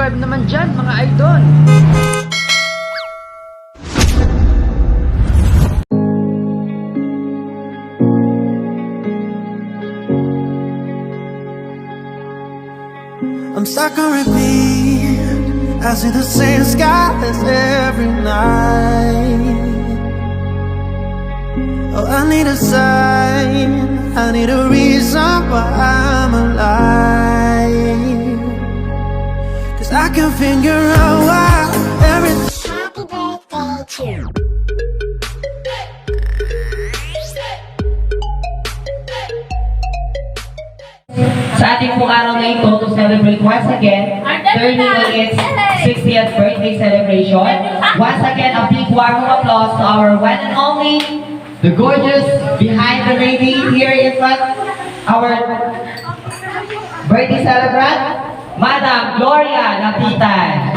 subscribe naman dyan, mga idol. I'm stuck on repeat. I see the same skies every night. Oh, I need a sign. I need a reason why I'm alive. 'Cause I can figure out why everything. Sa ating pong araw na ito, to celebrate once again, turning on its 60th birthday celebration. Once again, a big warm of applause to our one and only, the gorgeous behind the lady here in front, our birthday celebrant, Madam Gloria Lapitan.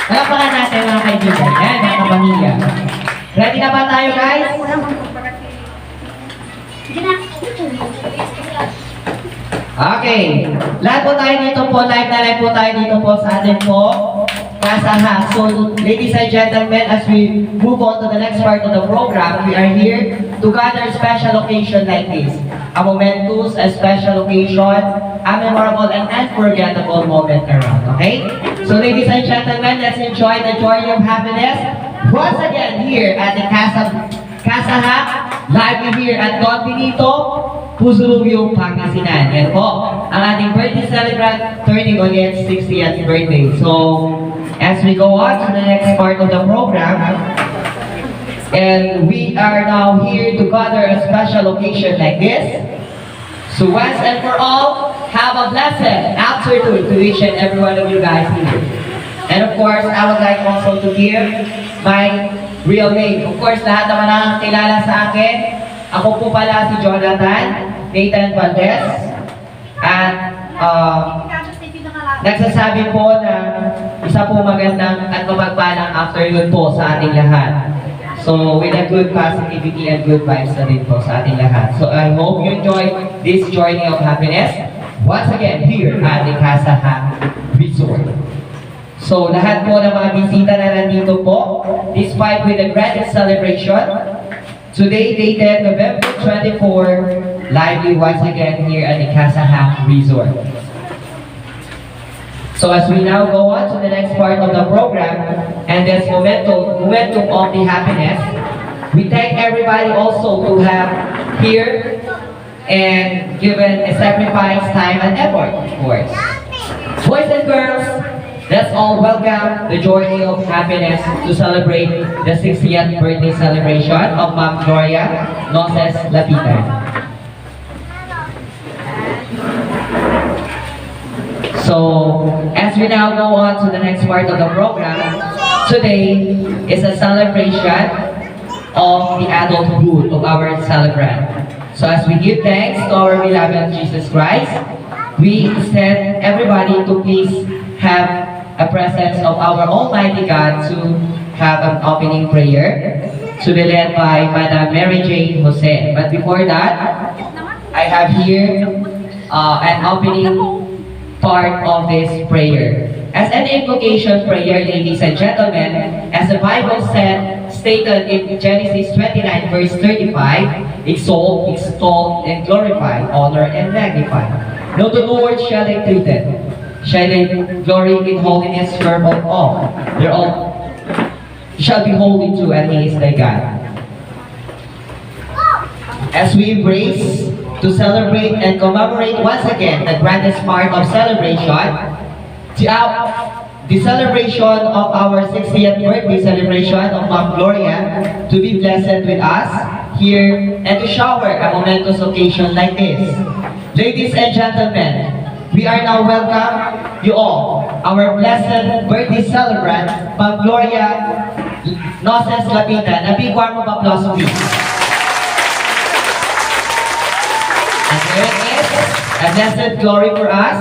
Palakpakan natin mga kaibigan, yan, mga kapamilya. Ready na ba tayo, guys? Okay. Lahat po tayo dito po, live na live po tayo dito po sa atin po. Kasaha. So, ladies and gentlemen, as we move on to the next part of the program, we are here to gather a special occasion like this. A momentous, a special occasion, a memorable and unforgettable moment around. Okay? So, ladies and gentlemen, let's enjoy the journey of happiness once again here at the Kasaha, live here at Don Benito, Pusurubio, Pangasinan. Yan po, ang ating birthday celebrant turning on its 60th birthday. So, as we go on to the next part of the program, and we are now here to gather a special occasion like this. So once and for all, have a blessed afternoon to each and every one of you guys here. And of course, I would like also to give my real name. Of course, lahat naman ang kilala sa akin. Ako po pala si Jonathan Nathan Valdez. At nagsasabi po na isa po magandang at mapagpalang afternoon po sa ating lahat. So with a good positivity and good vibes na din po sa ating lahat. So I hope you enjoy this journey of happiness once again here at the Kasaha Resort. So lahat po ng mga bisita na nandito po, despite with the grand celebration, today dated November 24, lively once again here at the Kasaha Resort. So as we now go on to the next part of the program, and this momentum of the happiness, we thank everybody also to have here and given a sacrifice, time, and effort, of course. Boys and girls, let's all welcome the journey of happiness to celebrate the 60th birthday celebration of Maam Gloria Noces Lapitan. So, as we now go on to the next part of the program, today is a celebration of the adulthood of our celebrant. So as we give thanks to our beloved Jesus Christ, we extend everybody to please have a presence of our Almighty God to have an opening prayer to be led by Madam Mary Jane Jose. But before that, I have here an opening part of this prayer. As an invocation prayer, ladies and gentlemen, as the Bible stated in Genesis 29 verse 35, exalt, extol, and glorify, honor, and magnify. No to the Lord shall they treated. Shall they glory in holiness, firm of all. They're all shall be holy too, and He is thy God. As we embrace to celebrate and commemorate once again the grandest part of celebration, the celebration of our 60th birthday celebration of Maam Gloria, to be blessed with us here and to shower a momentous occasion like this. Ladies and gentlemen, we are now welcome you all, our blessed birthday celebrant, Maam Gloria Noces Lapitan. A big warm of applause, please. And there it is, a blessed glory for us,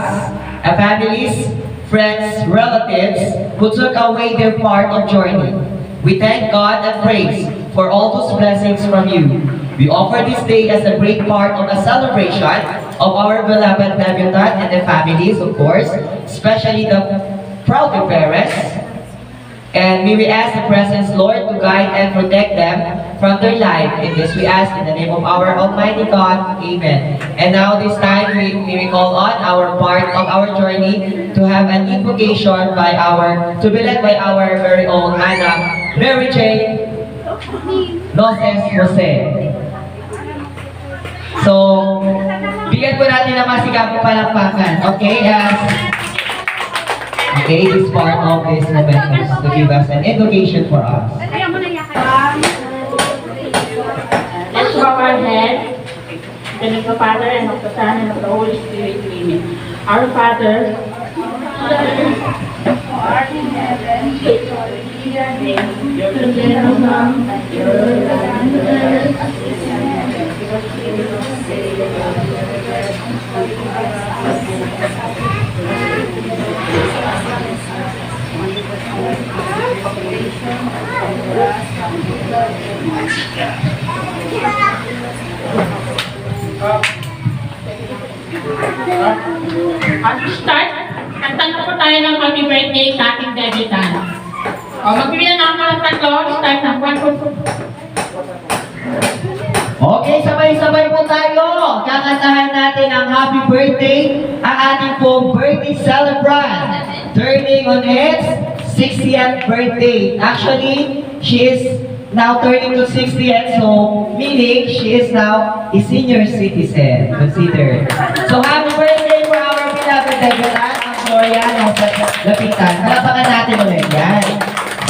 a families, friends, relatives who took away their part of journey. We thank God and praise for all those blessings from you. We offer this day as a great part of a celebration of our beloved debutant and the families, of course, especially the proud parents. And may we ask the presence, Lord, to guide and protect them from their life. In this we ask in the name of our Almighty God. Amen. And now this time, we call on our part of our journey to have an invocation to be led by our very own Madam Mary J. Noces So, bigyan po natin ng masigabong palakpakan. Okay, okay, it is part of this momentum to give us an education for us. Let's bow our heads. In the name of the Father, and of the Son, and of the Holy Spirit. Amen. Our Father, who art in heaven, hallowed be your name. Your kingdom come, your will be done on earth as it is in heaven. Give us daily our daily bread, and forgive us At start, kanta na po tayo ng happy birthday sa ating debutant. Magbibigyan na ako ng tatlo, start ng 1, 2, 3. Okay, sabay-sabay po tayo. Kakantahan natin ang happy birthday ang ating pong birthday celebrant. Turning on its 60th birthday. Actually, she is now turning to 60th, so meaning she is now a senior citizen, considered. So happy birthday for our beloved debutant, Gloria Noces Lapitan. Palapakan natin ulit yan.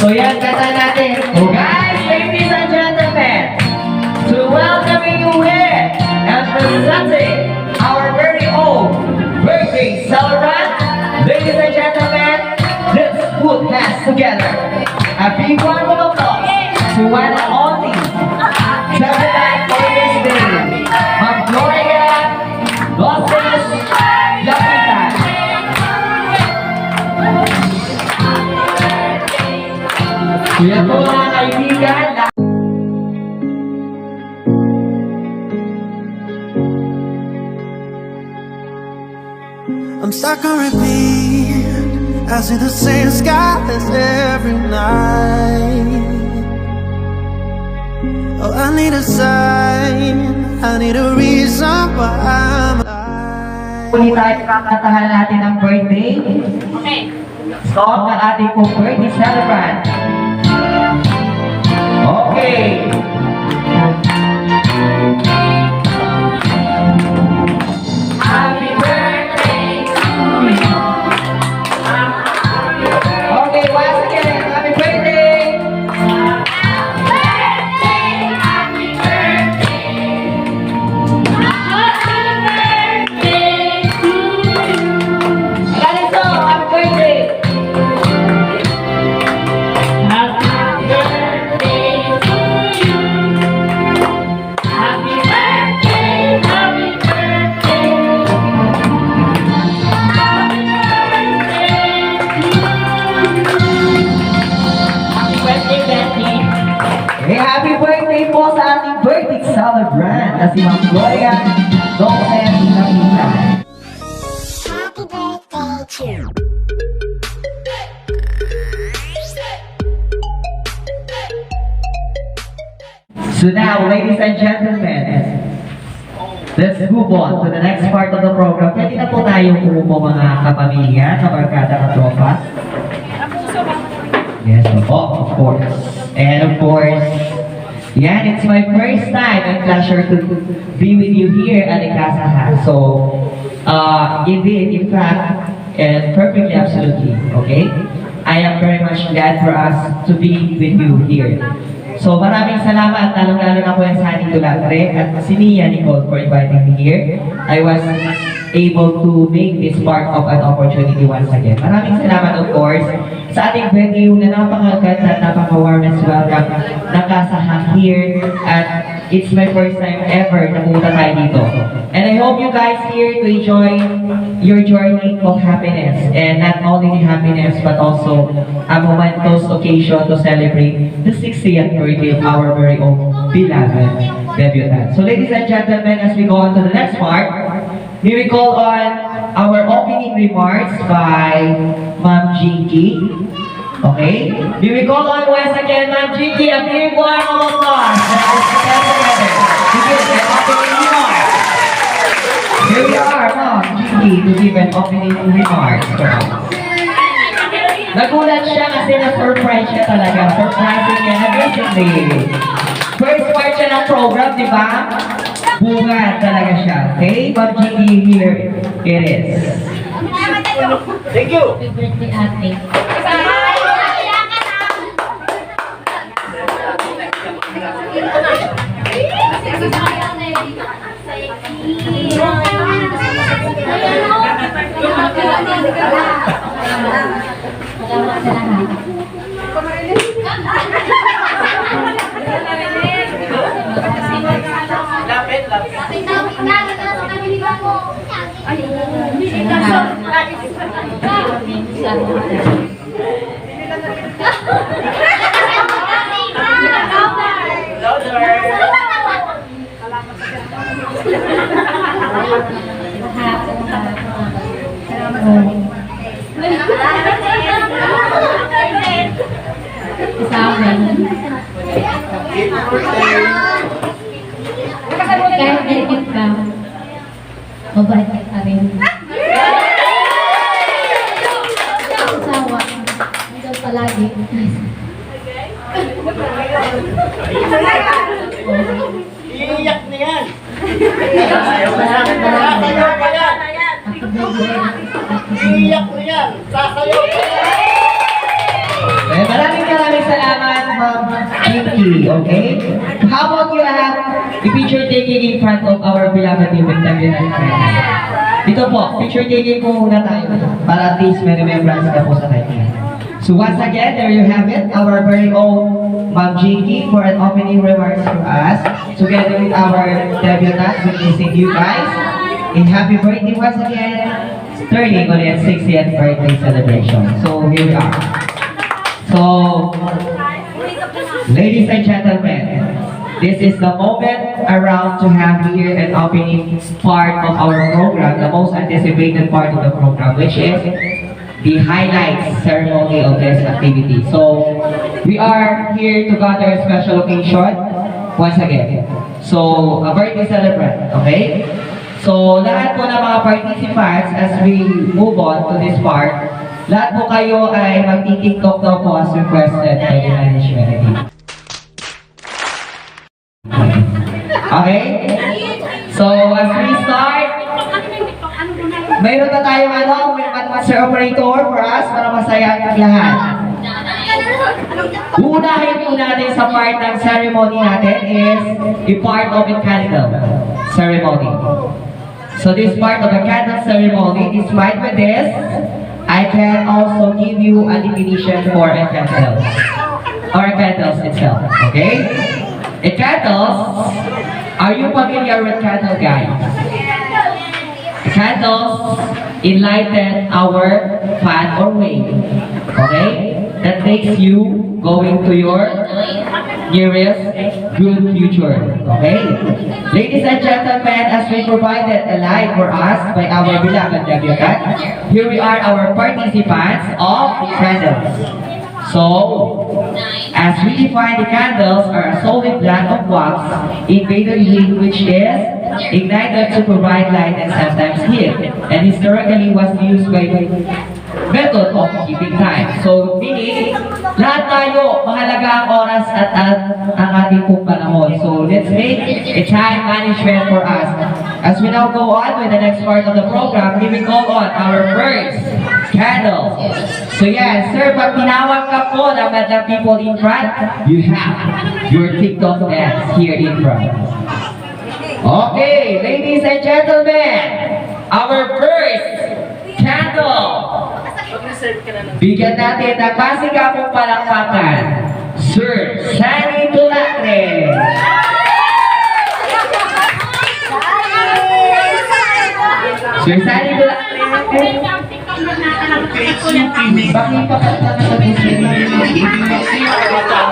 So yan, kanta natin. So guys, ladies and gentlemen, to welcoming you here and presenting our very own birthday celebrant, ladies and gentlemen, let's put hands together. A big round of applause to one and only celebrant for this day, Maam Gloria Noces Lapitan. Kuya po mga kaibigan, I'm stuck on repeat. I see the same skies every night. Oh, I need a sign. I need a reason why I'm alive. Muli tayo kakantahan natin ang birthday Okay. song ng ating pong birthday celebrant. Okay. Happy birthday to you. Okay, once again, happy birthday. Happy birthday to you. Again, so, happy birthday. Happy birthday to you. Happy birthday, happy birthday. Happy birthday, Betty. Okay, happy birthday po sa ating birthday celebrant na si Maam Gloria Noces Lapitan. Happy birthday to you. So now, ladies and gentlemen, let's move on to the next part of the program. Pwede na po tayong umupo mga kapamilya, kabarkada, katropa. Yes, of course. And of course, yan, it's my first time and pleasure to be with you here at the Casa House. So, indeed, in fact, and perfectly, absolutely, okay? I am very much glad for us to be with you here. So maraming salamat, lalong-lalo na po yan sa ating Dulatre at si Nia Nicole for inviting me here. I was able to make this part of an opportunity once again. Maraming salamat of course sa ating venue na napakaganda, napaka-warmest welcome na kasahan here at it's my first time ever na pumunta tayo dito. And I hope you guys here to enjoy your journey of happiness and not only the happiness but also a momentous occasion to celebrate the 60th birthday of our very own beloved debutant. So ladies and gentlemen, as we go on to the next part, we will call on our opening remarks by Ma'am Jinky. Okay? We will call on once again Ma'am Jinky, a big one of applause. To give an opening remarks. Here we are, Ma'am Jinky, to give an opening remarks. Nagulat siya kasi na-surprise siya talaga. Surprising niya, amazingly. First part siya ng program, di ba? Bunga talaga siya. Okay? Ma'am Jinky, here it is. Thank you. Happy birthday, ate. Salamat sa lahat. Lapit. Kahit ganyan ka, mabait ka rin. Asawa, hanggang palagi. Iiyak na yan. Sasayaw pa yan. Iiyak na yan. Sasayaw pa yan. Maraming salamat, Ma'am Jinky, okay? How about you have the picture taking in front of our beloved Valentines friends? Dito po, picture taking po muna tayo para at least may remembrance na po sa tayo. So once again, there you have it, our very own Ma'am Jinky for an opening remarks to us, together with our debutants witnessing you guys. And happy birthday once again, turning on its 60th birthday celebration. So here we are. So, ladies and gentlemen, this is the moment around to have here an opening part of our program, the most anticipated part of the program, which is the highlights ceremony of this activity. So, we are here to gather a special occasion once again. So, a birthday celebrant, okay? So, lahat po ng mga participants as we move on to this part, lahat po kayo ay magti-TikTok daw po as requested by the management. Okay? So, as we start, mayroon na tayong Master Operator for us para masaya ang lahat. Unahin po natin sa part ng ceremony natin is a part of a candle ceremony. So, this part of the candle ceremony, despite with this, I can also give you a definition for a candle, or candles itself, okay? A candles, are you familiar with candle, guys? Candles enlighten our path or way, okay? That makes you going to your nearest good future, okay? Ladies and gentlemen, as we provided a light for us by our beloved debutant, here we are, our participants of candles. So, as we define, the candles are a solid blank of wax in battery heat, which is ignited to provide light and sometimes heat, and historically was used by method of keeping time. So, meaning, lahat tayo, mahalaga ang oras at ang ating pong panahon. So, let's make a time management for us. As we now go on with the next part of the program, we will call on our first candle. So, yes, sir, pag tinawag ka po ng madlang people in front, you have your TikTok dance here in front. Okay, ladies and gentlemen, our first candle. Bigyan natin ng masigapong palakpakan, Sir Sunny Tulatre. Sir Sunny Tulatre. Bakit pa sa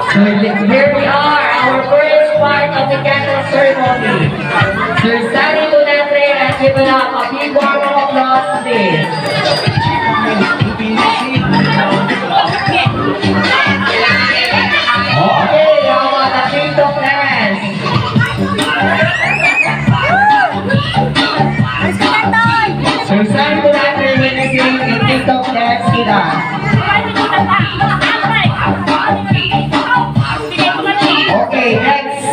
So here we are, our first part of the candle ceremony. Sir Sunny Tulatre and give it up a big round of applause, please. Okay, how about the TikTok dance? So saan ko natin witnessing yung TikTok dance kita? Okay, next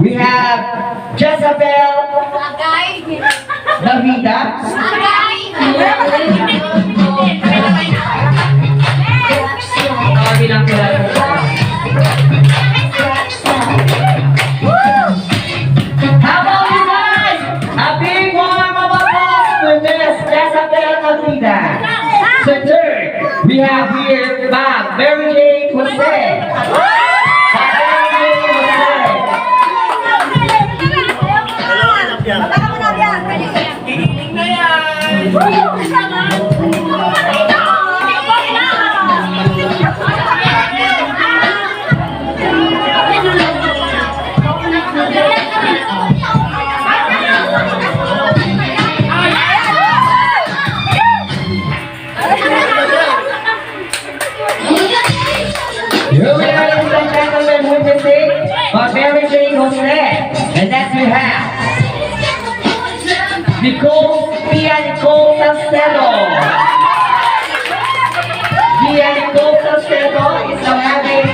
we have Jezebel Davida. Bilang ko lang. How about you guys? A big warm of applause for Miss Jezebel Davida. So third, we have here Maam, Mary Jane Jose. Here we are, ladies and gentlemen, witnessing Mary Jane Jose. And next we have Nicole Castello. Nicole Castello is now having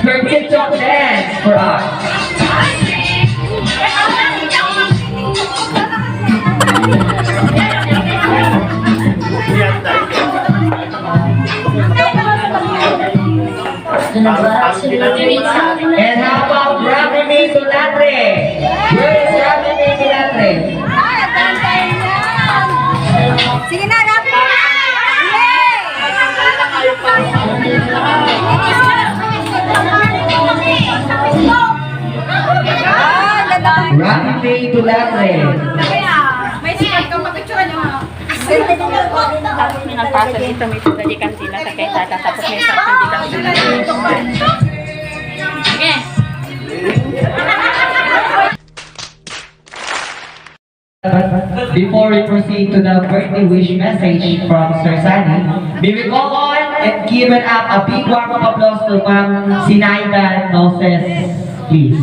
her TikTok dance for us. And how about Ramimi Tulatre? Where is Ramimi Tulatre? Sige na, Rafi! Ramimi Tulatre. May sikat kang pagkaktsura niyo, ha? Tapos may nagpasa dito, may sudali kantina sa kaysa, tapos may sakit dito. Sige. Before we proceed to the birthday wish message from Sir Sunny, may we go on and give it up a big warm of applause to Maam Sinaida Noces, please.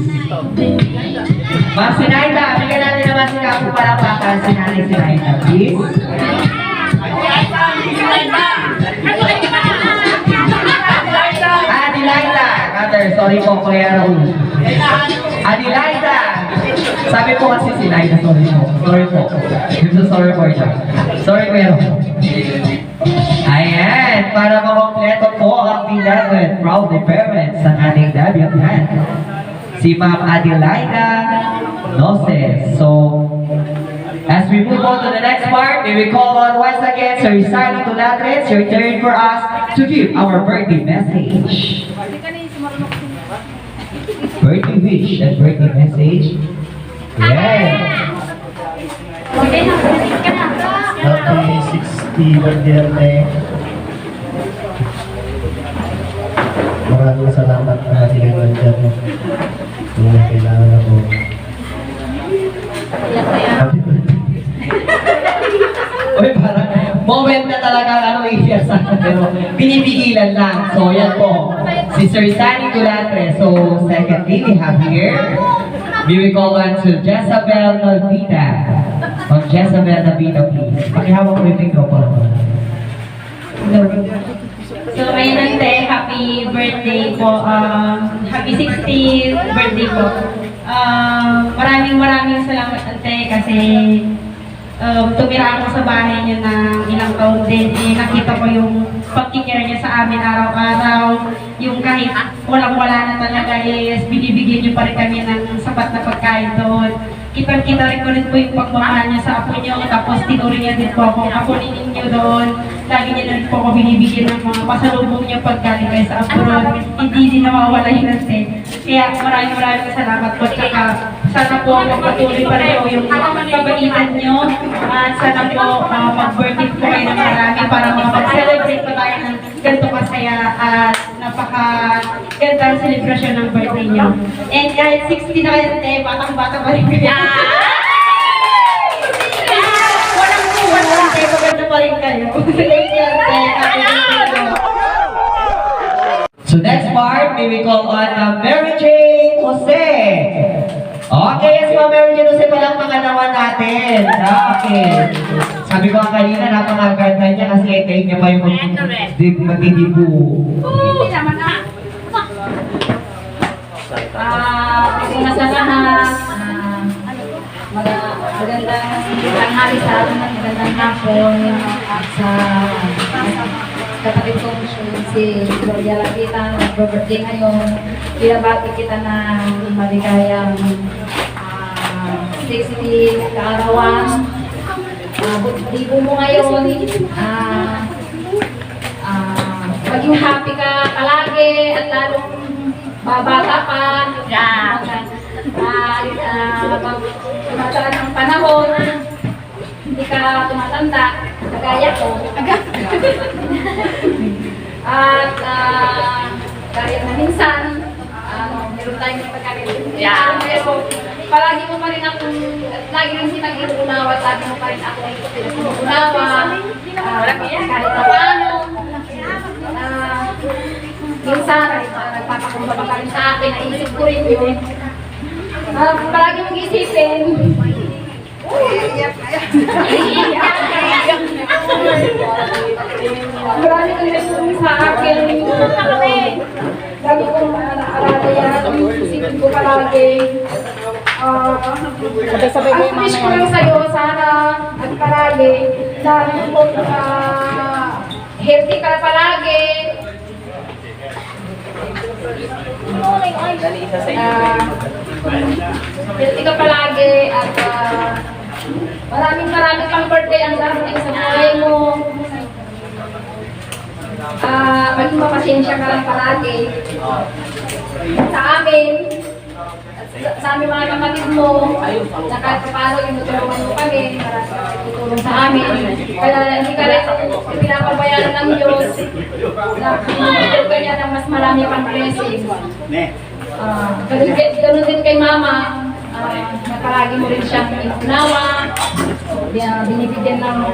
Maam Sinaida, bigyan natin naman si Kapo Palapakan, Sinanay Sinaida, please. Adelaida, Cutter, sorry po, Kuya Raul. Adelaida, sabi po kasi Sinaida, sorry po. I'm so sorry for that. Sorry, Kuya Raul. Ayan, para makompleto po ang beloved, proud parents ng ating debutant, si Maam Adelaida Noces. So, as we move on to the next part, may we call on once again Sir Sunny Tulatre. It's your turn for us to give our birthday message. Birthday wish and birthday message. Yeah. Happy 60 birthday. Maraming salamat na tinignan dyan. Kung may kailangan ako. Happy birthday. Uy, parang moment na talaga iiyak sa pero pinipigilan lang. So, yan po. Si Sir Sunny Tulatre. So, secondly, we have here, we call on to Jezebel Nalvita. On Jezebel Nalvita, please. Pakihawak mo yung microphone. So, ngayon ante, happy birthday po. Happy 60th birthday po. Maraming salamat ante kasi tumira ako sa bahay niyo ng ilang taon din. Nakita ko yung pag-care niya sa amin araw-araw. Yung kahit walang-wala na talaga binibigyan niyo pa rin kami ng sapat na pagkain doon. Kitang-kita rin ko rin po yung pagmamahal niya sa apo niyo. Tapos tinurin niya din po akong apo ninyo doon. Lagi niya na rin po ako binibigyan ng mga pasalubong niya pag galing kayo sa abroad. Hindi din nawawala yun natin. Kaya maraming salamat po. Tsaka sana po magpatuloy pa rin po yung kabaitan niyo. At sana po mag-birthday po kayo ng marami para mag-celebrate pa tayo ng ganito kasaya at napaka-gandang celebration ng birthday niyo. And kahit 60 na kayo, batang-bata pa rin kayo. So next part, may we call on Mary Jane Jose. Okay, si Mary Jane Jose palakpakan naman natin. Okay. Sabi ko kanina, napakaganda niya kasi i-take niya pa yung magdidibu. Hindi naman ah. Una sa lahat, magandang tanghali sa atin at magandang hapon at sa kapatid kong si Gloria Lapitan, nag-birthday ngayon. Pinabati kita ng maligayang 60 kaarawan. Dibo mo ngayon, maging happy ka palagi at lalong babata pa. Tumatagal ng panahon, hindi ka tumatanda, kagaya ko. At kahit na minsan, meron tayong pagkakaroon. Pero palagi mo pa rin akong, lagi rin sinag-iunawa, lagi mo pa rin ako pinag-iunawa. Kahit na paano. Minsan, nagpapakumbaba ka rin sa akin, naisip ko rin yun. Palagi mong isipin. Marami kang nagsasabi sa akin. Lagi kong naalala yan. Isipin ko palagi. Ang wish ko lang sa'yo, sana at palagi. Dahil po, healthy ka palagi. Healthy ka palagi at maraming pang birthday ang darating sa buhay mo. Maging mapasensya ka lang palagi sa amin at sa aming mga kapatid mo na kahit paano tinutulungan mo kami para tutulong sa amin. Kaya hindi ka rin pinapabayaan ng Diyos na pinagpapit ka niya ng mas marami pang blessings. Ganun din kay Mama, na palagi mo rin siyang inunawa, binibigyan ng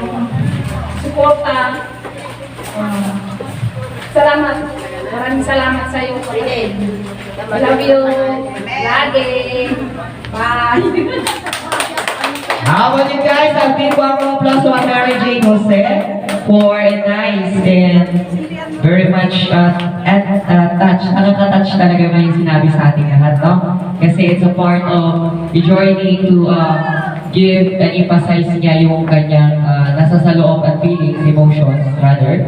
suporta. Salamat. Maraming salamat sa iyo, Fred. I love you. Lagi. Bye. How about you guys? A big warm applause to Mary Jane Jose for a nice and very much touch. Nakaka-touch talaga ba yung sinabi sa ating lahat, no? Kasi it's a part of the journey to give and emphasize niya yung kanyang nasa sa loob at feelings, emotions, rather,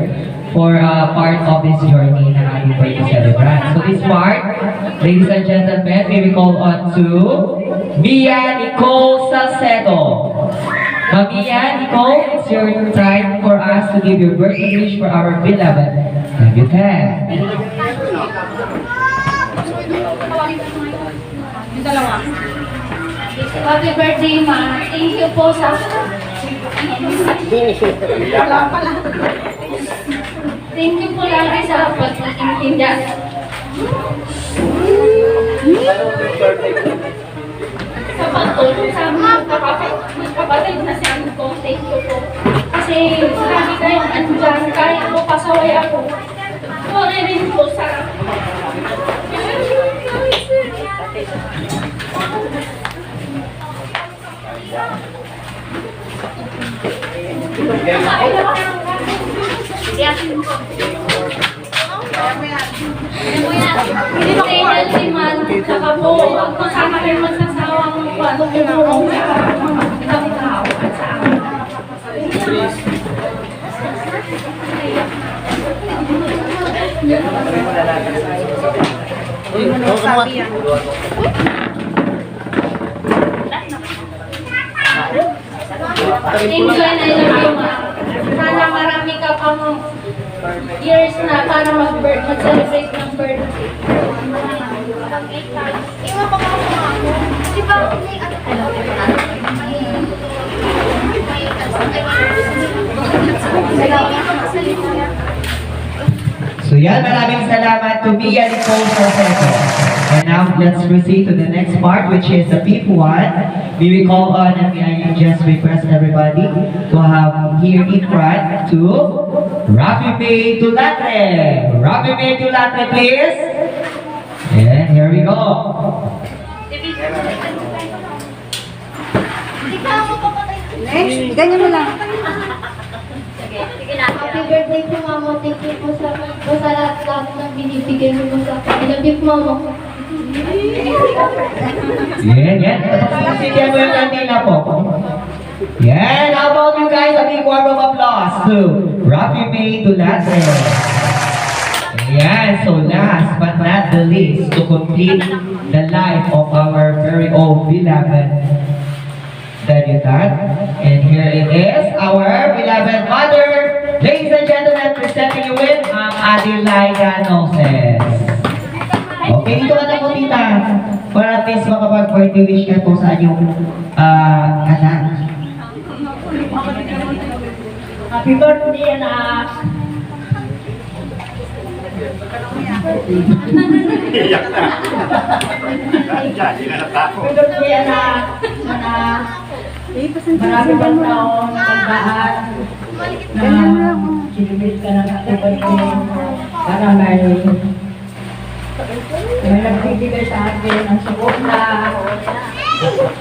for part of this journey na ating birthday celebrant. So this part, ladies and gentlemen, may we call on to Mia Nicole Salcedo. Mia Nicole, it's your time for us to give your birthday wish for our beloved. And you can. Happy birthday, Ma. Thank you po sa... Thank you po lagi sa pag-iintindihan. Sa pagtulong sa mga kapatid na si Amin ko, thank you po. Kasi lagi kayong andyan, kaya mo pasaway ako. Sorry rin po sa... Hindi ba kayo naliman? Saka po, kasama kayo magsasawang tulungan sa ibang tao at sa amin. Thank you and I love you, Ma. Sana marami ka pang years na para mag-celebrate ng birthday. Iwan pa ako ako. Di ba? So yan, maraming salamat to Mia Nicole Salcedo. And now now, let's proceed to the next part, which is the fifth one. We will call on and I just request everybody to have here in front to Rafi May Tulatre. Rafi May Tulatre, please. And here we go. Next, ganyan mo lang. Happy birthday po, Mama. Thank you po sa lahat ng binibigay mo po sa akin. Love you, Mama. Yan. Sige mo yung kantina po. Yan. How about you guys? A big warm of applause to Rafi May Tulatre. Yan. So last but not the least, to complete the life of our very own beloved debutant. And here it is, our beloved mother. Ladies and gentlemen, presenting you with Gloria Noces. Okay, dito ka na po, tita. Para at least makapag-birthday wish ka po sa inyong anak. Happy birthday, anak! Iyak na. Happy birthday, anak! Marami bang taon na pagdaan na sinibig ka ng happy birthday para may nagbibigay sa akin ng suporta,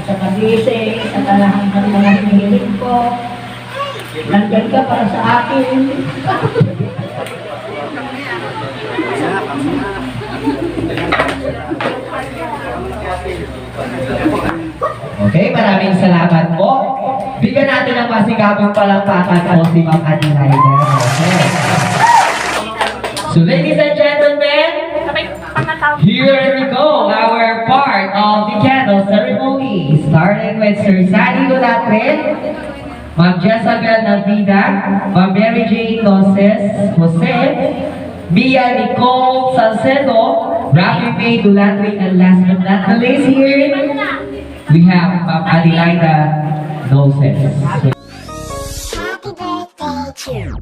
sa pagising, sa talahang ng mga hinihiling ko. Nandyan ka para sa akin. Okay, maraming salamat po. Bigyan natin ng masigabong palakpakan po si Ma'am Adelaide. Okay. So ladies and gentlemen, here we go, our part of the candle ceremony. Starting with Sir Sally Lapit, Ma'am Jezabel Navida, Ma'am Mary Jane Noces Jose, Mia Nicole Salcedo, Rafi May Tulatre, and last but not the least here, we have Ma'am Adelaide Noces. Happy birthday to you.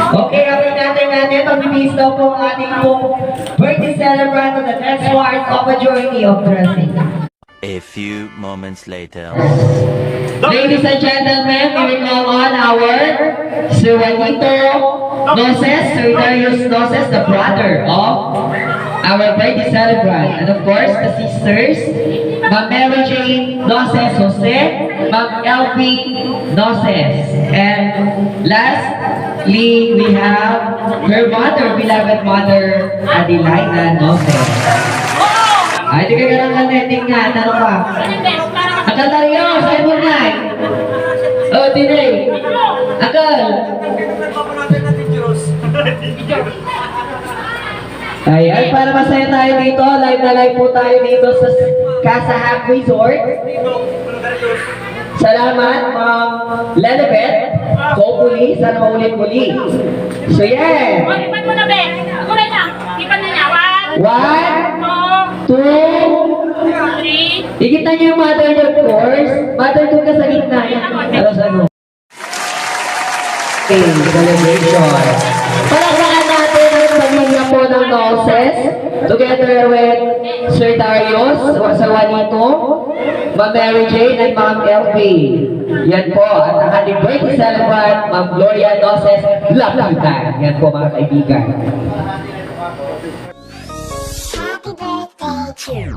Okay, update natin, pag-release daw po ang ating pong birthday celebrant on the next part of a journey of dressing. A few moments later. Ladies and gentlemen, we will call on our Sir Juanito Noces, Sir Darius Noces, the brother of our birthday celebrant. And of course, the sisters, Ma'am Mary Jane Noces Jose, Ma'am LP Noces. And lastly, we have her mother, beloved mother, Adelaide Noces. Ay, di ka ganang kaneting nga, tanong pa. Akal tayo, sa'yo mo nga eh. Oh, Tinay. Akal. Ayan, para masaya tayo dito, live na live po tayo dito sa Kasahak Resort. Salamat, Ma'am Lelebet. Hopefully, sana maulit-muli. So, yeah. Ipan mo na, be. Kulay na. Ipan na niya. 1, 2, 3. ikita niyo yung mother niyo, of course. Mother doon ka sa gitna. Ano? Okay, celebration. Palakpakan natin ang pamilya po ng Noces, together with Sir Darius, Sir Juanito, Ma'am Mary Jane, and Ma'am LP. Yan po, at ang ating birthday celebrant, Ma'am Gloria Noces Lapitan. Yan po mga kaibigan. Happy birthday to you.